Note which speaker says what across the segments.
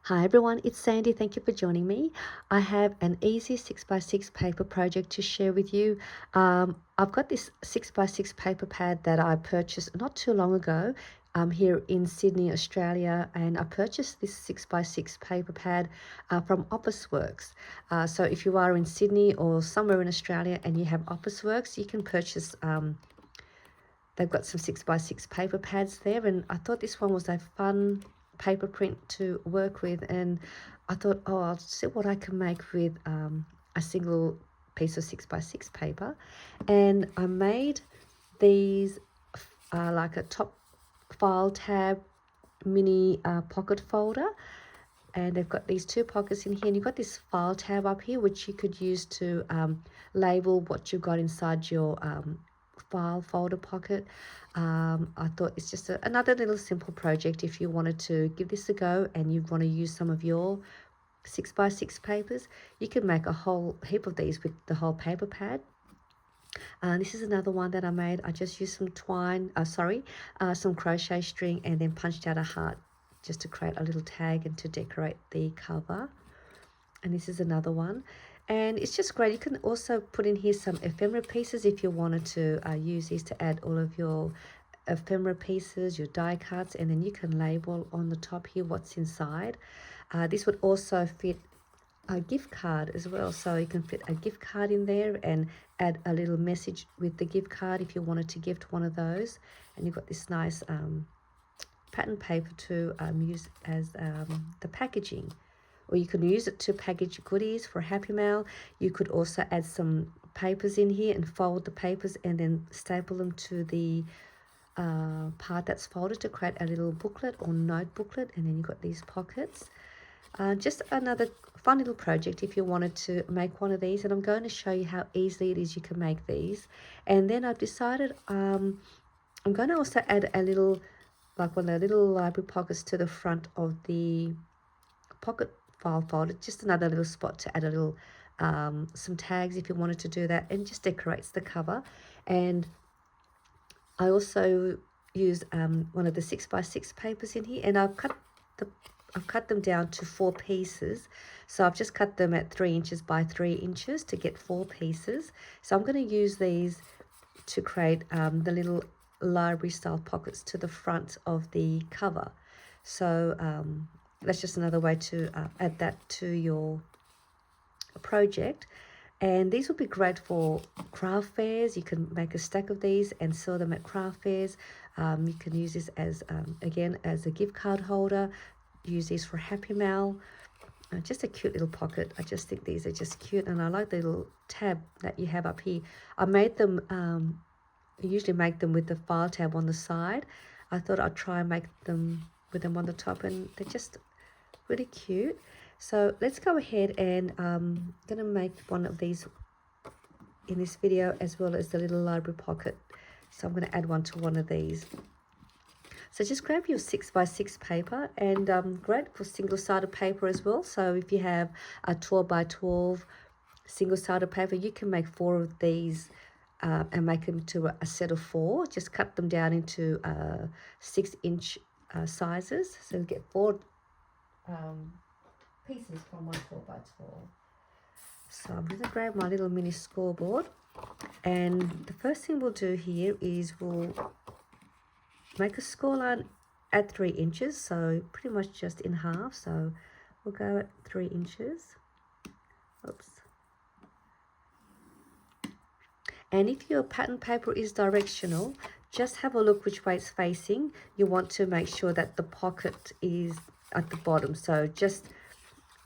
Speaker 1: Hi everyone, it's Sandy. Thank you for joining me. I have an easy 6x6 paper project to share with you. I've got this 6x6 paper pad that I purchased not too long ago here in Sydney, Australia, and I purchased this 6x6 paper pad from Officeworks. So if you are in Sydney or somewhere in Australia and you have Officeworks, you can purchase they've got some 6x6 paper pads there, and I thought this one was a fun paper print to work with, and I thought, oh, I'll see what I can make with a single piece of 6x6 paper. And I made these like a top file tab mini pocket folder, and they've got these two pockets in here, and you've got this file tab up here which you could use to label what you've got inside your file folder pocket. I thought it's just another little simple project if you wanted to give this a go and you want to use some of your 6x6 papers. You can make a whole heap of these with the whole paper pad. This is another one that I made. I just used some some crochet string, and then punched out a heart just to create a little tag and to decorate the cover. And this is another one, and it's just great. You can also put in here some ephemera pieces if you wanted to use these to add all of your ephemera pieces, your die cuts, and then you can label on the top here what's inside. This would also fit a gift card as well, so you can fit a gift card in there and add a little message with the gift card if you wanted to gift one of those. And you've got this nice pattern paper to use as the packaging, or you can use it to package goodies for Happy Mail. You could also add some papers in here and fold the papers and then staple them to the part that's folded to create a little booklet or note booklet. And then you've got these pockets. Just another fun little project if you wanted to make one of these, and I'm going to show you how easily it is you can make these. And then I've decided I'm going to also add a little, like one of the little library pockets to the front of the pocket file folder, just another little spot to add a little some tags if you wanted to do that, and just decorates the cover. And I also use one of the 6x6 papers in here, and I've cut them down to 4 pieces. So I've just cut them at 3 inches by 3 inches to get 4 pieces. So I'm going to use these to create the little library style pockets to the front of the cover. So that's just another way to add that to your project. And these would be great for craft fairs. You can make a stack of these and sell them at craft fairs. You can use this as again as a gift card holder. Use these for Happy Mail. Just a cute little pocket. I just think these are just cute, and I like the little tab that you have up here. I made them I usually make them with the file tab on the side. I thought I'd try and make them with them on the top, and they're just really cute. So let's go ahead, and I'm going to make one of these in this video, as well as the little library pocket. So I'm going to add one to one of these. So just grab your 6x6 paper, and great for single-sided paper as well. So if you have a 12x12 single-sided paper, you can make 4 of these and make them to a set of 4. Just cut them down into 6-inch sizes. So you get 4 pieces from one 12x12. So I'm going to grab my little mini scoreboard, and the first thing we'll do here is we'll make a score line at 3 inches, so pretty much just in half. So we'll go at 3 inches. Oops. And if your pattern paper is directional, just have a look which way it's facing. You want to make sure that the pocket is at the bottom. So just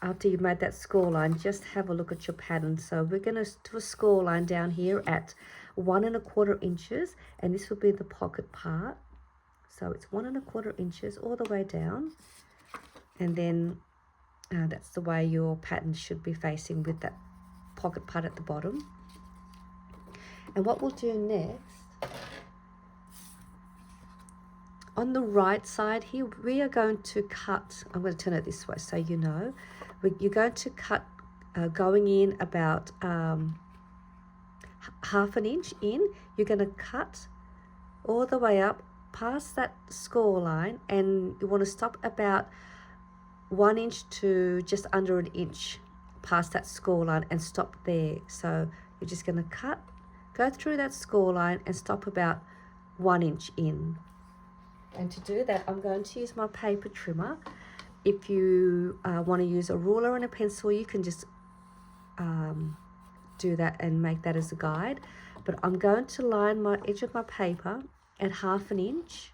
Speaker 1: after you've made that score line, just have a look at your pattern. So we're going to do a score line down here at 1 1/4 inches, and this will be the pocket part. So it's 1 1/4 inches all the way down, and then that's the way your pattern should be facing, with that pocket part at the bottom. And what we'll do next, on the right side here, we are going to cut, I'm going to turn it this way so you know, you're going to cut going in about half an inch in. You're going to cut all the way up past that score line, and you want to stop about 1 inch to just under an inch past that score line and stop there. So you're just going to go through that score line and stop about 1 inch in. And to do that, I'm going to use my paper trimmer. If you want to use a ruler and a pencil, you can just do that and make that as a guide. But I'm going to line my edge of my paper at 1/2 inch,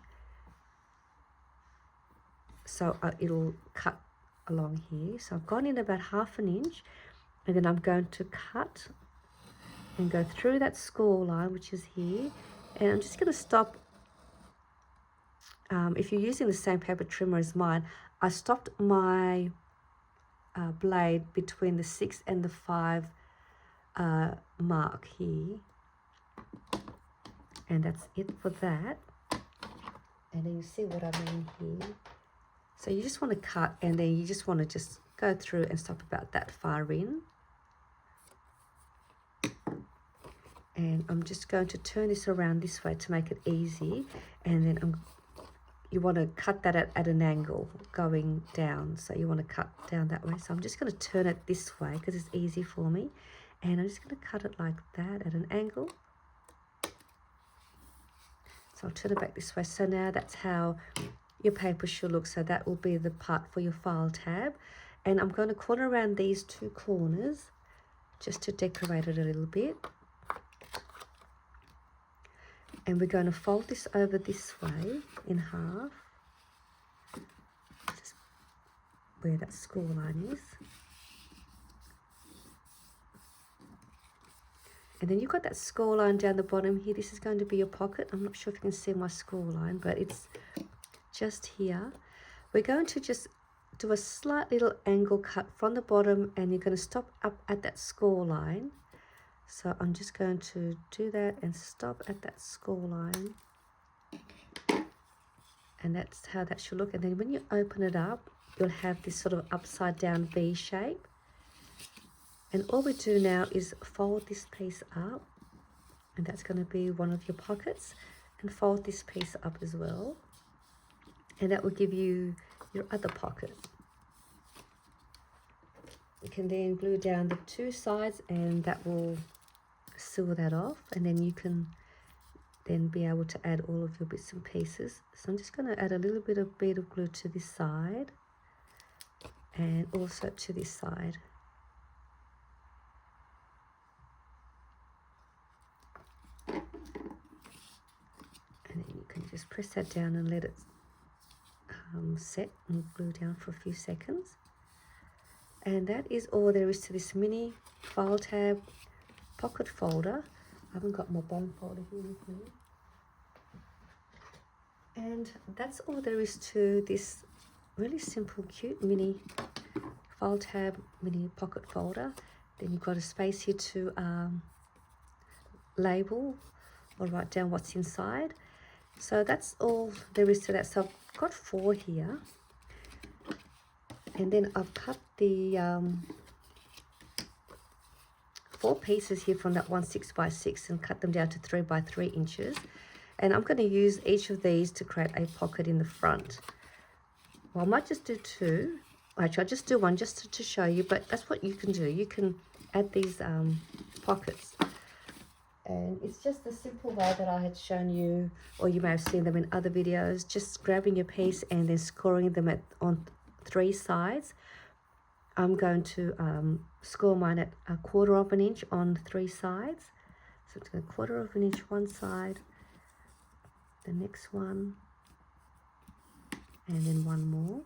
Speaker 1: so it'll cut along here. So I've gone in about 1/2 inch, and then I'm going to cut and go through that score line, which is here, and I'm just going to stop. If you're using the same paper trimmer as mine, I stopped my blade between the 6 and the 5 mark here, and that's it for that. And then you see what I mean here. So you just want to cut, and then you just want to just go through and stop about that far in. And I'm just going to turn this around this way to make it easy, and then you want to cut that at an angle going down, so you want to cut down that way. So I'm just going to turn it this way because it's easy for me, and I'm just going to cut it like that at an angle. So I'll turn it back this way. So now that's how your paper should look. So that will be the part for your file tab, and I'm going to corner around these 2 corners just to decorate it a little bit. And we're going to fold this over this way in half, just where that score line is. And then you've got that score line down the bottom here. This is going to be your pocket. I'm not sure if you can see my score line, but it's just here. We're going to just do a slight little angle cut from the bottom, and you're going to stop up at that score line. So I'm just going to do that and stop at that score line. And that's how that should look. And then when you open it up, you'll have this sort of upside down V shape. And all we do now is fold this piece up, and that's going to be one of your pockets, and fold this piece up as well. And that will give you your other pocket. You can then glue down the 2 sides, and that will seal that off, and then you can then be able to add all of your bits and pieces. So I'm just going to add a little bit of bead of glue to this side and also to this side. And then you can just press that down and let it set and glue down for a few seconds. And that is all there is to this mini file tab pocket folder. I haven't got my bone folder here with me. And that's all there is to this really simple, cute mini file tab, mini pocket folder. Then you've got a space here to label or write down what's inside. So that's all there is to that. So I've got 4 here. And then I've cut the 4 pieces here from that 1 6x6 and cut them down to 3 by 3 inches. And I'm going to use each of these to create a pocket in the front. Well, I might just do 2. Actually, I'll just do 1 just to show you, but that's what you can do. You can add these pockets. And it's just the simple way that I had shown you, or you may have seen them in other videos, just grabbing your piece and then scoring them on 3 sides. I'm going to score mine at 1/4 of an inch on 3 sides. So it's a 1/4 of an inch one side, the next one, and then 1 more.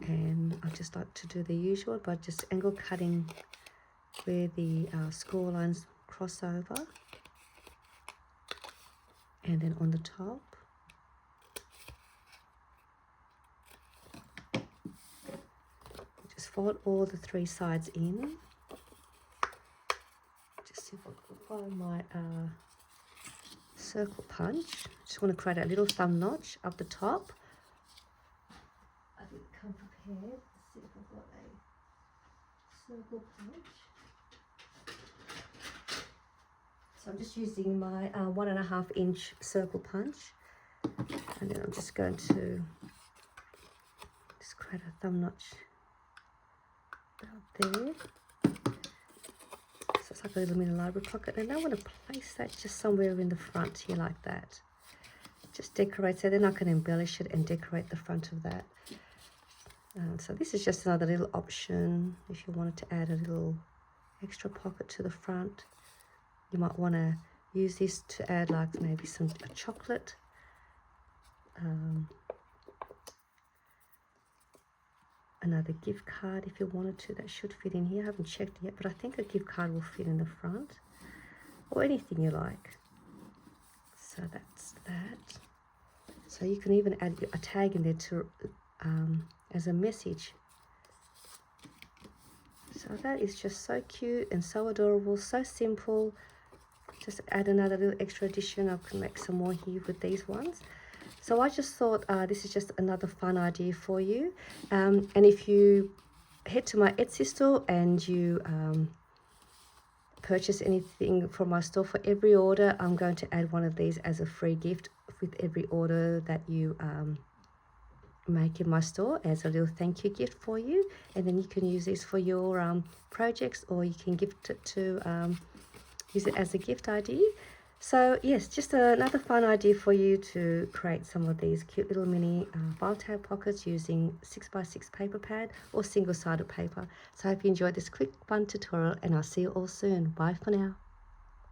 Speaker 1: And I just like to do the usual by just angle cutting where the score lines cross over. And then on the top, just fold all the 3 sides in. Just see if I can find my circle punch. Just want to create a little thumb notch up the top. I didn't come prepared. Let's see if I've got a circle punch. So I'm just using my 1.5 inch circle punch, and then I'm just going to just create a thumb notch about there. So it's like a little mini library pocket, and I want to place that just somewhere in the front here like that. Just decorate, so then I can embellish it and decorate the front of that. So this is just another little option if you wanted to add a little extra pocket to the front. You might want to use this to add like maybe a chocolate. Another gift card if you wanted to, that should fit in here. I haven't checked yet, but I think a gift card will fit in the front, or anything you like. So that's that. So you can even add a tag in there to as a message. So that is just so cute and so adorable, so simple. Just add another little extra addition. I can make some more here with these ones. So I just thought this is just another fun idea for you. And if you head to my Etsy store and you purchase anything from my store, for every order I'm going to add one of these as a free gift with every order that you make in my store, as a little thank you gift for you. And then you can use this for your projects, or you can gift it to use it as a gift idea. So yes, just another fun idea for you to create some of these cute little mini file tab pockets using 6x6 paper pad or single-sided paper. So I hope you enjoyed this quick fun tutorial, and I'll see you all soon. Bye for now.